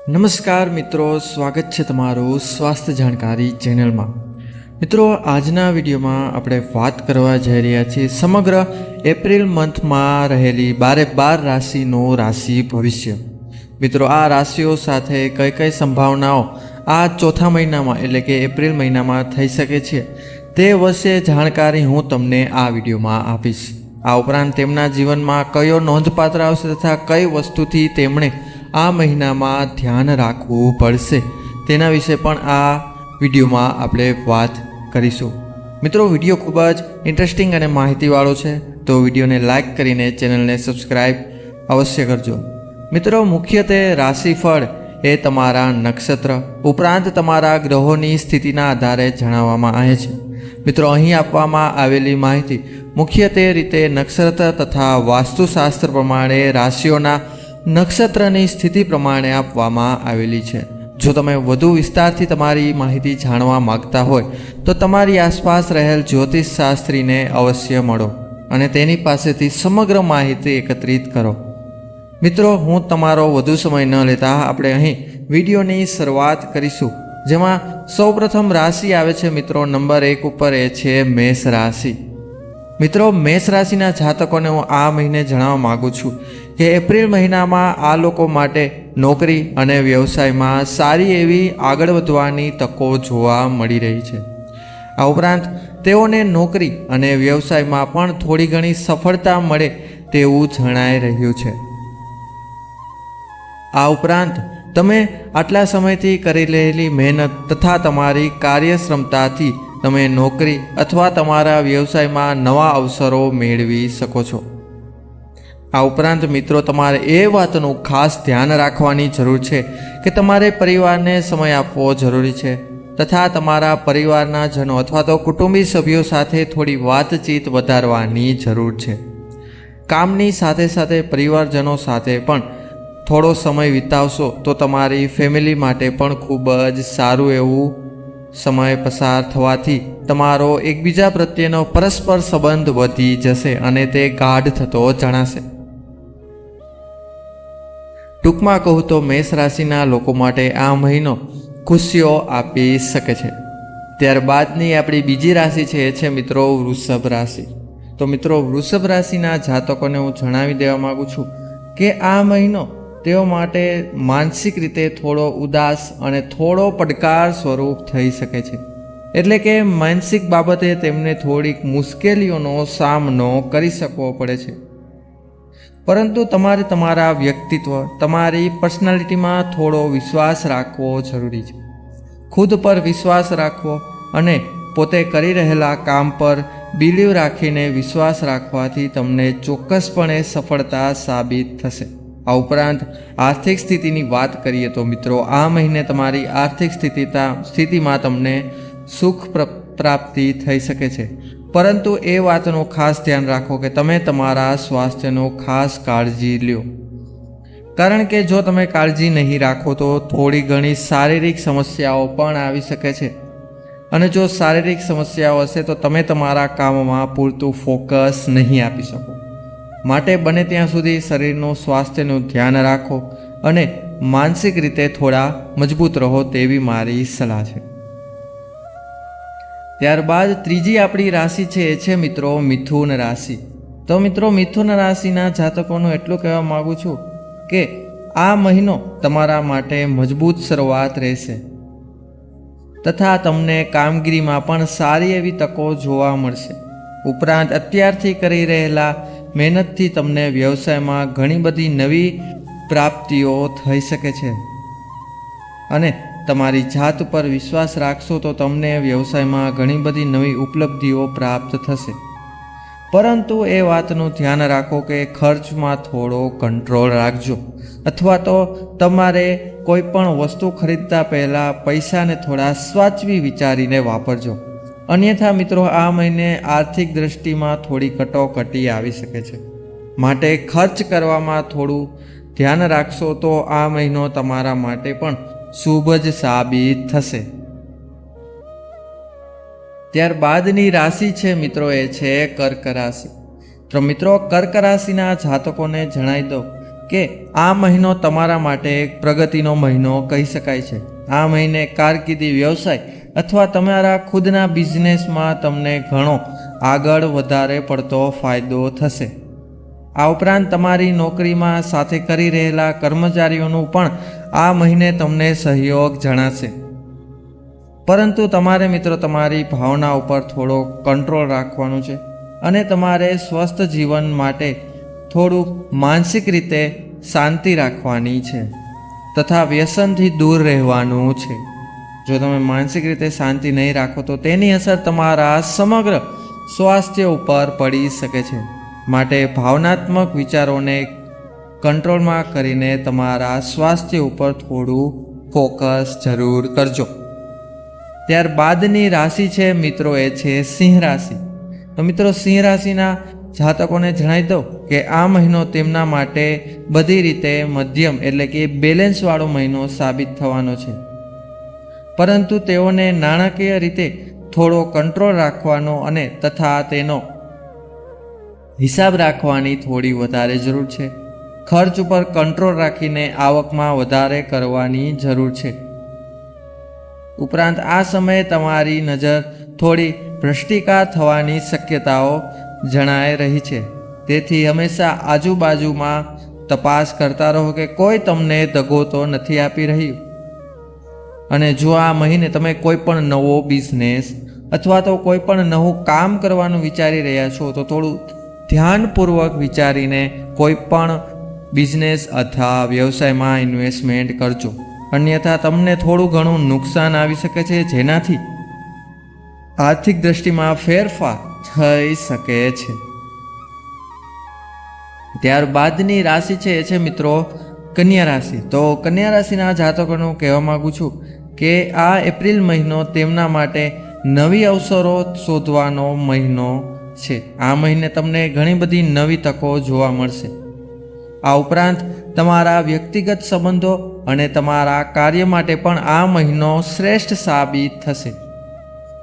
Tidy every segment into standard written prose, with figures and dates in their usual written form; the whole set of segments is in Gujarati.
નમસ્કાર મિત્રો, સ્વાગત છે તમારું સ્વાસ્થ્ય જાણકારી ચેનલમાં। મિત્રો, આજના વિડીયોમાં આપણે વાત કરવા જઈ રહ્યા છીએ સમગ્ર એપ્રિલ મંથમાં રહેલી 12 રાશિનું રાશિ ભવિષ્ય। મિત્રો, આ રાશિઓ સાથે કઈ કઈ સંભાવનાઓ આ ચોથા મહિનામાં એટલે કે એપ્રિલ મહિનામાં થઈ શકે છે તે વિશે જાણકારી હું તમને આ વિડીયોમાં આપીશ। આ ઉપરાંત તેમના જીવનમાં કયો નોંધપાત્ર આવશે તથા કઈ વસ્તુથી તેમણે આ મહિનામાં ધ્યાન રાખવું પડશે તેના વિશે પણ આ વિડીયોમાં આપણે વાત કરીશું। મિત્રો, વિડીયો ખૂબ જ ઇન્ટરેસ્ટિંગ અને માહિતીવાળો છે, તો વિડીયોને લાઇક કરીને ચેનલને સબસ્ક્રાઈબ અવશ્ય કરજો। મિત્રો, મુખ્યત્વે રાશિફળ એ તમારા નક્ષત્ર ઉપરાંત તમારા ગ્રહોની સ્થિતિના આધારે જણાવવામાં આવે છે। મિત્રો, અહીં આપવામાં આવેલી માહિતી મુખ્યત્વે રીતે નક્ષત્ર તથા વાસ્તુશાસ્ત્ર પ્રમાણે રાશિઓના નક્ષત્રની સ્થિતિ પ્રમાણે આપવામાં આવેલી છે। જો તમે વધુ વિસ્તારથી તમારી માહિતી જાણવા માગતા હોય તો તમારી આસપાસ રહેલ જ્યોતિષશાસ્ત્રીને અવશ્ય મળો અને તેની પાસેથી સમગ્ર માહિતી એકત્રિત કરો। મિત્રો, હું તમારો વધુ સમય ન લેતા આપણે અહીં વિડીયોની શરૂઆત કરીશું, જેમાં સૌપ્રથમ રાશિ આવે છે મિત્રો નંબર 1 ઉપર, એ છે મેષ રાશિ। મિત્રો, મેષ રાશિના જાતકોને હું આ મહિને જણાવવા માગું છું કે એપ્રિલ મહિનામાં આ લોકો માટે નોકરી અને વ્યવસાયમાં સારી એવી આગળ વધવાની તકો જોવા મળી રહી છે। આ ઉપરાંત તેઓને નોકરી અને વ્યવસાયમાં પણ થોડી ઘણી સફળતા મળે તેવું જણાઈ રહ્યું છે। આ ઉપરાંત તમે આટલા સમયથી કરી રહેલી મહેનત તથા તમારી કાર્યક્ષમતાથી તમે નોકરી અથવા તમારા વ્યવસાયમાં નવા અવસરો મેળવી શકો છો। આ ઉપરાંત મિત્રો, તમારે એ વાતનું ખાસ ધ્યાન રાખવાની જરૂર છે કે તમારે પરિવારને સમય આપવો જરૂરી છે તથા તમારા પરિવારના જનો અથવા તો કુટુંબી સભ્યો સાથે થોડી વાતચીત વધારવાની જરૂર છે। કામની સાથે સાથે પરિવારજનો સાથે પણ થોડો સમય વિતાવશો તો તમારી ફેમિલી માટે પણ ખૂબ જ સારું એવું સમય પસાર થવાથી તમારો એકબીજા પ્રત્યેનો પરસ્પર સંબંધ વધી જશે અને તે ગાઢ થતો જણાશે। ટૂંકમાં કહું તો મેષ રાશિના લોકો માટે આ મહિનો ખુશીઓ આપી શકે છે। ત્યારબાદની આપણી બીજી રાશિ છે એ છે મિત્રો વૃષભ રાશિ। તો મિત્રો, વૃષભ રાશિના જાતકોને હું જણાવી દેવા માગું છું કે આ મહિનો તેઓ માટે માનસિક રીતે થોડો ઉદાસ અને થોડો પડકાર સ્વરૂપ થઈ શકે છે। એટલે કે માનસિક બાબતે તેમને થોડીક મુશ્કેલીઓનો સામનો કરી શકવો પડે છે, પરંતુ તમારે તમારા વ્યક્તિત્વ, તમારી પર્સનાલિટીમાં થોડો વિશ્વાસ રાખવો જરૂરી છે। ખુદ પર વિશ્વાસ રાખવો અને પોતે કરી રહેલા કામ પર બિલીવ રાખીને વિશ્વાસ રાખવાથી તમને ચોક્કસપણે સફળતા સાબિત થશે। આ ઉપરાંત આર્થિક સ્થિતિની વાત કરીએ તો મિત્રો, આ મહિને તમારી આર્થિક સ્થિતિમાં તમને સુખ પ્રાપ્તિ થઈ શકે છે, પરંતુ એ વાતનું ખાસ ધ્યાન રાખો કે તમે તમારા સ્વાસ્થ્યનો ખાસ કાળજી લ્યો, કારણ કે જો તમે કાળજી નહીં રાખો તો થોડી ઘણી શારીરિક સમસ્યાઓ પણ આવી શકે છે અને જો શારીરિક સમસ્યાઓ હશે તો તમે તમારા કામમાં પૂરતું ફોકસ નહીં આપી શકો। માટે બને ત્યાં સુધી શરીરનું સ્વાસ્થ્યનું ધ્યાન રાખો અને માનસિક રીતે થોડા મજબૂત રહો તેવી મારી સલાહ છે। ત્યારબાદ ત્રીજી આપણી રાશિ છે એ છે મિત્રો મિથુન રાશિ। તો મિત્રો, મિથુન રાશિના જાતકોનું એટલું કહેવા માગું છું કે આ મહિનો તમારા માટે મજબૂત શરૂઆત રહેશે તથા તમને કામગીરીમાં પણ સારી એવી તકો જોવા મળશે। ઉપરાંત અત્યારથી કરી રહેલા મહેનતથી તમને વ્યવસાયમાં ઘણી બધી નવી પ્રાપ્તિઓ થઈ શકે છે અને તમારી જાત પર વિશ્વાસ રાખશો તો તમને વ્યવસાયમાં ઘણી બધી નવી ઉપલબ્ધિઓ પ્રાપ્ત થશે, પરંતુ એ વાતનું ધ્યાન રાખો કે ખર્ચમાં થોડો કંટ્રોલ રાખજો અથવા તો તમારે કોઈ પણ વસ્તુ ખરીદતા પહેલાં પૈસાને થોડા સાચવી વિચારીને વાપરજો, અન્યથા મિત્રો આ મહિને આર્થિક દૃષ્ટિમાં થોડી કટોકટી આવી શકે છે। માટે ખર્ચ કરવામાં થોડું ધ્યાન રાખશો તો આ મહિનો તમારા માટે પણ શુભ જ સાબિત થશે। ત્યારબાદની રાશિ છે મિત્રો એ છે કર્ક રાશિ। તો મિત્રો, કર્ક રાશિના જાતકોને જણાવી દો કે આ મહિનો તમારા માટે એક પ્રગતિનો મહિનો કહી શકાય છે. આ મહિને કારકિર્દી, વ્યવસાય અથવા તમારા ખુદના બિઝનેસમાં તમને ઘણો આગળ વધારે પડતો ફાયદો થશે. આ ઉપરાંત તમારી નોકરીમાં સાથે કરી રહેલા કર્મચારીઓનું પણ આ મહિને તમને સહયોગ જણાશે. પરંતુ તમારે મિત્રો તમારી ભાવના ઉપર થોડો કંટ્રોલ રાખવાનું છે અને તમારે સ્વસ્થ જીવન માટે થોડું માનસિક રીતે શાંતિ રાખવાની છે તથા વ્યસનથી દૂર રહેવાનું છે. જો તમે માનસિક રીતે શાંતિ નહીં રાખો તો તેની અસર તમારા સમગ્ર સ્વાસ્થ્ય ઉપર પડી શકે છે. માટે ભાવનાત્મક વિચારોને કંટ્રોલમાં કરીને તમારા સ્વાસ્થ્ય ઉપર થોડું ફોકસ જરૂર કરજો. ત્યારબાદની રાશિ છે મિત્રો એ છે સિંહ રાશિ. તો મિત્રો સિંહ રાશિના જાતકોને જણાવી દઉં કે આ મહિનો તેમના માટે બધી રીતે મધ્યમ એટલે કે બેલેન્સવાળો મહિનો સાબિત થવાનો છે. પરંતુ તેઓને નાણાકીય રીતે થોડો કંટ્રોલ રાખવાનો અને તથા તેનો હિસાબ રાખવાની થોડી વધારે જરૂર છે. ખર્ચ ઉપર કંટ્રોલ રાખીને આવકમાં વધારે કરવાની જરૂર છે. ઉપરાંત આ સમયે તમારી નજર થોડી ભ્રષ્ટિકાર થવાની શક્યતાઓ જણાઈ રહી છે. તેથી હંમેશા આજુબાજુમાં તપાસ કરતા રહો કે કોઈ તમને દગો તો નથી આપી રહ્યું. અને જો આ મહિને તમે કોઈ પણ નવો બિઝનેસ અથવા તો કોઈ પણ નવું કામ કરવાનું વિચારી રહ્યા છો તો થોડું ધ્યાનપૂર્વક વિચારીને કોઈ પણ બિઝનેસ અથવા વ્યવસાયમાં ઇન્વેસ્ટમેન્ટ કરજો. અન્યથા તમને થોડું ઘણું નુકસાન આવી શકે છે, જેનાથી આર્થિક દ્રષ્ટિમાં ફેરફાર થઈ શકે છે. ત્યારબાદની રાશિ છે એ છે મિત્રો કન્યા રાશિ. તો કન્યા રાશિના જાતકોનું કહેવા માગું છું કે આ એપ્રિલ મહિનો તેમના માટે નવી અવસરો શોધવાનો મહિનો છે. આ મહિને તમને ઘણી બધી નવી તકો જોવા મળશે. આ ઉપરાંત તમારા વ્યક્તિગત સંબંધો અને તમારા કાર્ય માટે પણ આ મહિનો શ્રેષ્ઠ સાબિત થશે.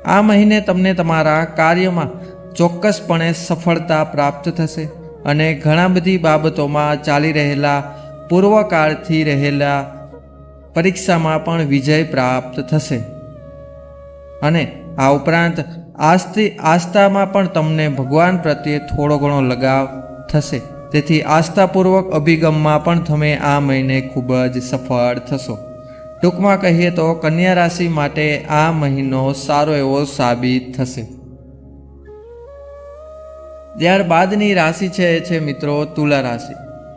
આ મહિને તમને તમારા કાર્યમાં ચોક્કસપણે સફળતા પ્રાપ્ત થશે અને ઘણા બધી બાબતોમાં ચાલી રહેલા પૂર્વકાળથી રહેલા પરીક્ષામાં પણ વિજય પ્રાપ્ત થશે. અને આ ઉપરાંત આસ્થામાં પણ તમને ભગવાન પ્રત્યે થોડો ઘણો લગાવ થશે. તેથી આસ્થાપૂર્વક અભિગમમાં પણ તમે આ મહિને ખૂબ જ સફળ થશો. ટૂંકમાં કહીએ તો કન્યા રાશિ માટે આ મહિનો સારો એવો સાબિત થશે. ત્યારબાદની રાશિ છે એ છે મિત્રો તુલા રાશિ.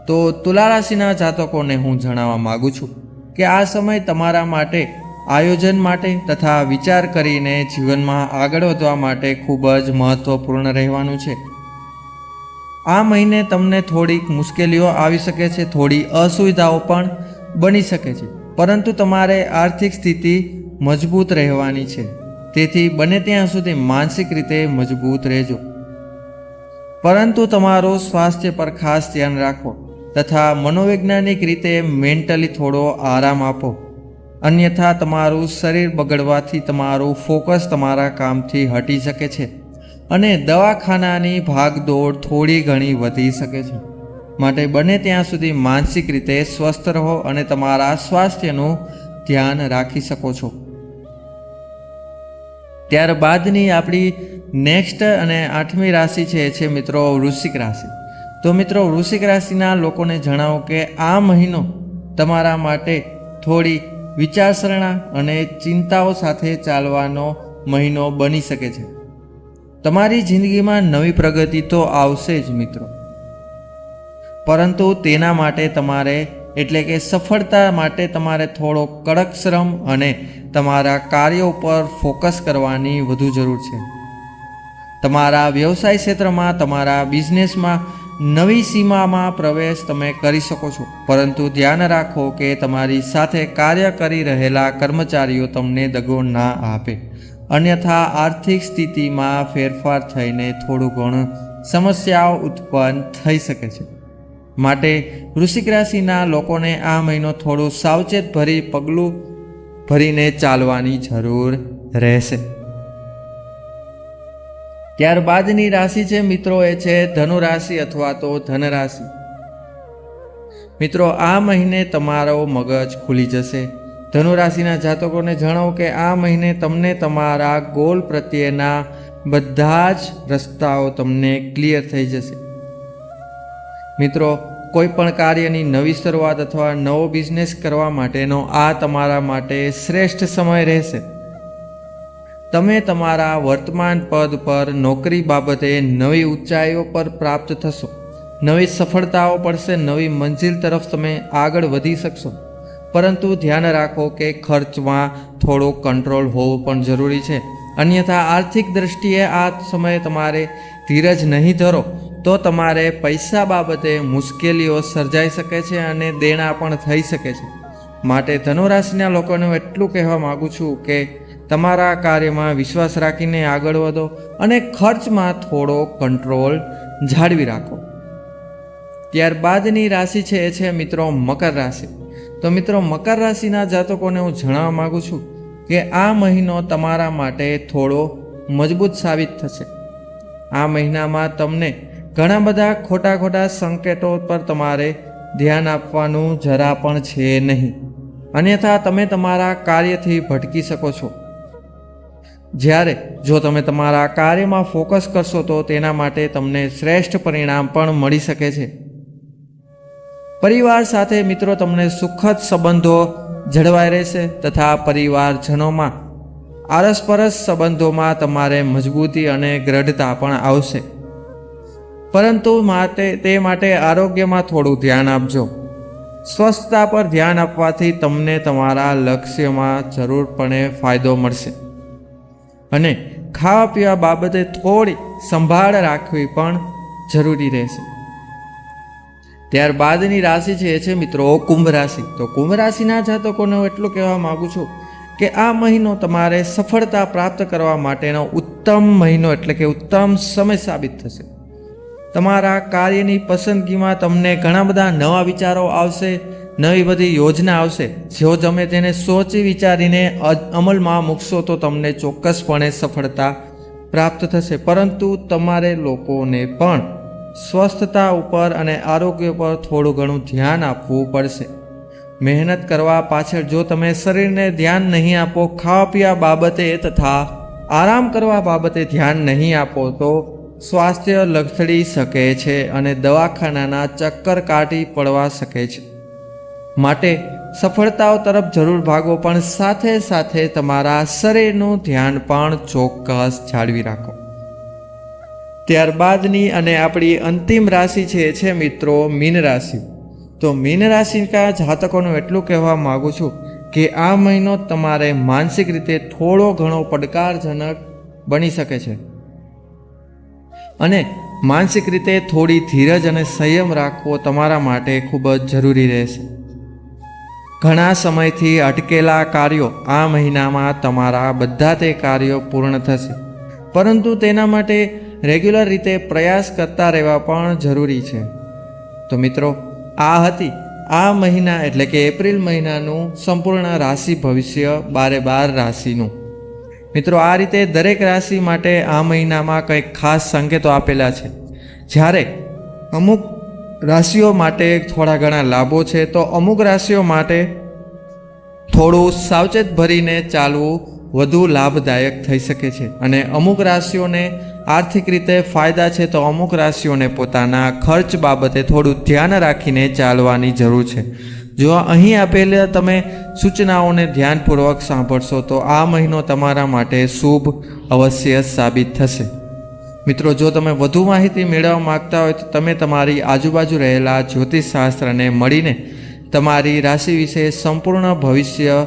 તો તુલા રાશિના જાતકોને હું જણાવવા માગું છું કે આ સમય તમારા માટે આયોજન માટે તથા વિચાર કરીને જીવનમાં આગળ વધવા માટે ખૂબ જ મહત્વપૂર્ણ રહેવાનું છે. આ મહિને તમને થોડીક મુશ્કેલીઓ આવી શકે છે, થોડી અસુવિધાઓ પણ બની શકે છે, પરંતુ તમારે આર્થિક સ્થિતિ મજબૂત રહેવાની છે. તેથી બને ત્યાં સુધી માનસિક રીતે મજબૂત રહેજો. પરંતુ તમારું સ્વાસ્થ્ય પર ખાસ ધ્યાન રાખો તથા મનોવૈજ્ઞાનિક રીતે મેન્ટલી થોડો આરામ આપો. અન્યથા તમારું શરીર બગડવાથી તમારું ફોકસ તમારા કામથી હટી શકે છે અને દવાખાનાની ભાગદોડ થોડી ઘણી વધી શકે છે. માટે બને ત્યાં સુધી માનસિક રીતે સ્વસ્થ રહો અને તમારા સ્વાસ્થ્યનું ધ્યાન રાખી શકો છો. ત્યારબાદની આપણી નેક્સ્ટ અને 8મી રાશિ છે મિત્રો વૃશ્ચિક રાશિ. તો મિત્રો વૃશ્ચિક રાશિના લોકોને જણાવો કે આ મહિનો તમારા માટે થોડી વિચારસરણા અને ચિંતાઓ સાથે ચાલવાનો મહિનો બની શકે છે. તમારી જિંદગીમાં નવી પ્રગતિ તો આવશે જ મિત્રો, પરંતુ તેના માટે તમારે એટલે કે સફળતા માટે તમારે થોડો કડક શ્રમ અને તમારા કાર્યો ઉપર ફોકસ કરવાની વધુ જરૂર છે. તમારા વ્યવસાય ક્ષેત્રમાં, તમારા બિઝનેસમાં નવી સીમામાં પ્રવેશ તમે કરી શકો છો, પરંતુ ધ્યાન રાખો કે તમારી સાથે કાર્ય કરી રહેલા કર્મચારીઓ તમને દગો ના આપે. અન્યથા આર્થિક સ્થિતિમાં ફેરફાર થઈને થોડું ઘણું સમસ્યાઓ ઉત્પન્ન થઈ શકે છે. માટે વૃશ્ચિક રાશિના લોકોને આ મહિનો થોડું સાવચેત ભરી પગલું ભરીને ચાલવાની જરૂર રહેશે. ત્યારબાદની રાશિ છે મિત્રો એ છે ધનુ રાશિ અથવા તો ધન રાશિ. મિત્રો, આ મહિને તમારો મગજ ખુલી જશે. ધનુ રાશિના જાતકોને જણાવો કે આ મહિને તમને તમારા ગોલ પ્રત્યેના બધા જ રસ્તાઓ તમને ક્લિયર થઈ જશે. મિત્રો, કોઈ પણ કાર્યની નવી શરૂઆત અથવા નવો બિઝનેસ કરવા માટેનો આ તમારા માટે શ્રેષ્ઠ સમય રહેશે. તમે તમારા વર્તમાન પદ પર નોકરી બાબતે નવી ઊંચાઈઓ પર પ્રાપ્ત થશો. નવી સફળતાઓ પડશે. નવી મંજિલ તરફ તમે આગળ વધી શકશો. પરંતુ ધ્યાન રાખો કે ખર્ચમાં થોડો કંટ્રોલ હોવો પણ જરૂરી છે. અન્યથા આર્થિક દ્રષ્ટિએ આ સમયે તમારે ધીરજ નહીં ધરો તો તમારે પૈસા બાબતે મુશ્કેલીઓ સર્જાઈ શકે છે અને દેણા પણ થઈ શકે છે. માટે ધનુ રાશિના લોકોને હું એટલું કહેવા માગું છું કે તમારા કાર્યમાં વિશ્વાસ રાખીને આગળ વધો અને ખર્ચમાં થોડો કંટ્રોલ જાળવી રાખો. ત્યારબાદની રાશિ છે એ છે મિત્રો મકર રાશિ. તો મિત્રો, મકર રાશિના જાતકોને હું જણાવવા માગું છું કે આ મહિનો તમારા માટે થોડો મજબૂત સાબિત થશે. આ મહિનામાં તમને ઘણા બધા ખોટા સંકેતો પર તમારે ધ્યાન આપવાનું જરા પણ છે નહીં. અન્યથા તમે તમારા કાર્યથી ભટકી શકો છો. જ્યારે જો તમે તમારા કાર્યમાં ફોકસ કરશો તો તેના માટે તમને શ્રેષ્ઠ પરિણામ પણ મળી શકે છે. પરિવાર સાથે મિત્રો તમને સુખદ સંબંધો જળવાઈ રહેશે તથા પરિવારજનોમાં આરસપરસ સંબંધોમાં તમારે મજબૂતી અને દ્રઢતા પણ આવશે. પરંતુ તે માટે આરોગ્યમાં થોડું ધ્યાન આપજો. સ્વસ્થતા પર ધ્યાન આપવાથી તમને તમારા લક્ષ્યમાં જરૂરપણે ફાયદો મળશે. અને ખાવા પીવા બાબતે થોડી સંભાળ રાખવી પણ જરૂરી રહેશે. ત્યારબાદની રાશિ છે એ છે મિત્રો કુંભ રાશિ. તો કુંભ રાશિના જાતકોને હું એટલું કહેવા માગું છું કે આ મહિનો તમારે સફળતા પ્રાપ્ત કરવા માટેનો ઉત્તમ મહિનો એટલે કે ઉત્તમ સમય સાબિત થશે. તમારા કાર્યની પસંદગીમાં તમને ઘણા બધા નવા વિચારો આવશે, નવી બધી યોજના આવશે. જો તમે તેને સોચી વિચારીને અમલમાં મૂકશો તો તમને ચોક્કસપણે સફળતા પ્રાપ્ત થશે. પરંતુ તમારે લોકોને પણ સ્વસ્થતા ઉપર અને આરોગ્ય પર થોડું ઘણું ધ્યાન આપવું પડશે. મહેનત કરવા પાછળ જો તમે શરીરને ધ્યાન નહીં આપો, ખાવા પીવા બાબતે તથા આરામ કરવા બાબતે ધ્યાન નહીં આપો તો સ્વાસ્થ્ય લથડી શકે છે અને દવાખાનાના ચક્કર કાઢી પડવા શકે છે. માટે સફળતાઓ તરફ જરૂર ભાગો, પણ સાથે સાથે તમારા શરીરનું ધ્યાન પણ ચોક્કસ જાળવી રાખો. ત્યારબાદની અને આપણી અંતિમ રાશિ છે મિત્રો મીન રાશિ. તો મીન રાશિના જાતકોનું એટલું કહેવા માગું છું કે આ મહિનો તમારે માનસિક રીતે થોડો ઘણો પડકારજનક બની શકે છે અને માનસિક રીતે થોડી ધીરજ અને સંયમ રાખવો તમારા માટે ખૂબ જ જરૂરી રહેશે. ઘણા સમયથી અટકેલા કાર્યો આ મહિનામાં તમારા બધા તે કાર્યો પૂર્ણ થશે. પરંતુ તેના માટે રેગ્યુલર રીતે પ્રયાસ કરતા રહેવા પણ જરૂરી છે. તો મિત્રો, આ હતી આ મહિના એટલે કે એપ્રિલ મહિનાનું સંપૂર્ણ રાશિ ભવિષ્ય 12 રાશિનું. મિત્રો, આ રીતે દરેક રાશિ માટે આ મહિનામાં કંઈક ખાસ સંકેતો આપેલા છે. જ્યારે અમુક રાશિઓ માટે થોડા ઘણા લાભો છે તો અમુક રાશિઓ માટે થોડું સાવચેત ભરીને ચાલવું વધુ લાભદાયક થઈ શકે છે. અને અમુક રાશિઓને આર્થિક રીતે ફાયદા છે તો અમુક રાશિઓને પોતાના ખર્ચ બાબતે થોડું ધ્યાન રાખીને ચાલવાની જરૂર છે. જો અહીં આપેલા તમે સૂચનાઓને ધ્યાનપૂર્વક સાંભળશો તો આ મહિનો તમારા માટે શુભ અવશ્ય સાબિત થશે. મિત્રો, જો તમે વધુ માહિતી મેળવવા માગતા હોય તો તમે તમારી આજુબાજુ રહેલા જ્યોતિષશાસ્ત્રને મળીને તમારી રાશિ વિશે સંપૂર્ણ ભવિષ્ય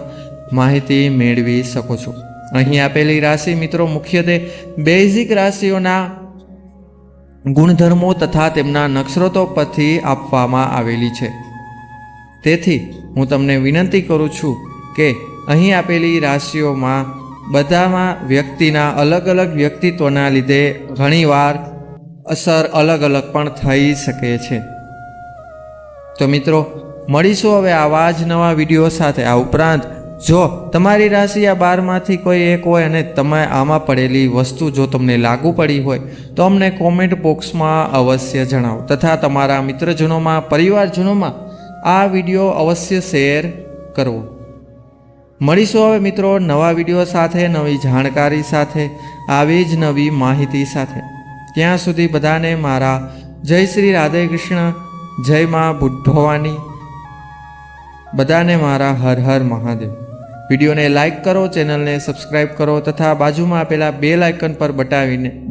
માહિતી મેળવી શકો છો. અહીં આપેલી રાશિ મિત્રો મુખ્યત્વે બેઝિક રાશિઓના ગુણધર્મો તથા તેમના નક્ષત્રો પરથી આપવામાં આવેલી છે. તેથી હું તમને વિનંતી કરું છું કે અહીં આપેલી રાશિઓમાં બધામાં વ્યક્તિના અલગ અલગ વ્યક્તિત્વના લીધે ઘણીવાર અસર અલગ અલગ પણ થઈ શકે છે. તો મિત્રો, મળીશું હવે આવા જ નવા વિડીયો સાથે. આ ઉપરાંત જો તમારી રાશિ આ 12માંથી કોઈ એક હોય અને તમે આમાં પડેલી વસ્તુ જો તમને લાગુ પડી હોય તો અમને કોમેન્ટ બોક્સમાં અવશ્ય જણાવો તથા તમારા મિત્રજનોમાં, પરિવારજનોમાં આ વિડીયો અવશ્ય શેર કરવો. મળીશું હવે મિત્રો નવા વિડીયો સાથે, નવી જાણકારી સાથે, આવી જ નવી માહિતી સાથે. ત્યાં સુધી બધાને મારા જય શ્રી રાધે કૃષ્ણ, જય માં બુદ્ધ ભવાની, બધાને મારા હર હર મહાદેવ. વિડીયોને લાઇક કરો, ચેનલને સબસ્ક્રાઈબ કરો તથા બાજુમાં આપેલા બેલ આઇકન પર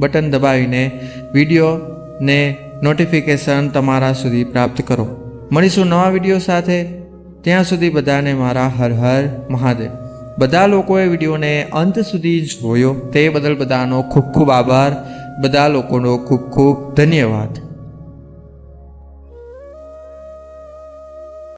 બટન દબાવીને વિડીયોને નોટિફિકેશન તમારા સુધી પ્રાપ્ત કરો. મળીશું નવા વિડીયો સાથે. ત્યાં સુધી બધાને મારા હર હર મહાદેવ. બધા લોકોએ વિડીયોને અંત સુધી જોયો તે બદલ બધાનો ખૂબ ખૂબ આભાર. બધા લોકોનો ખૂબ ખૂબ ધન્યવાદ.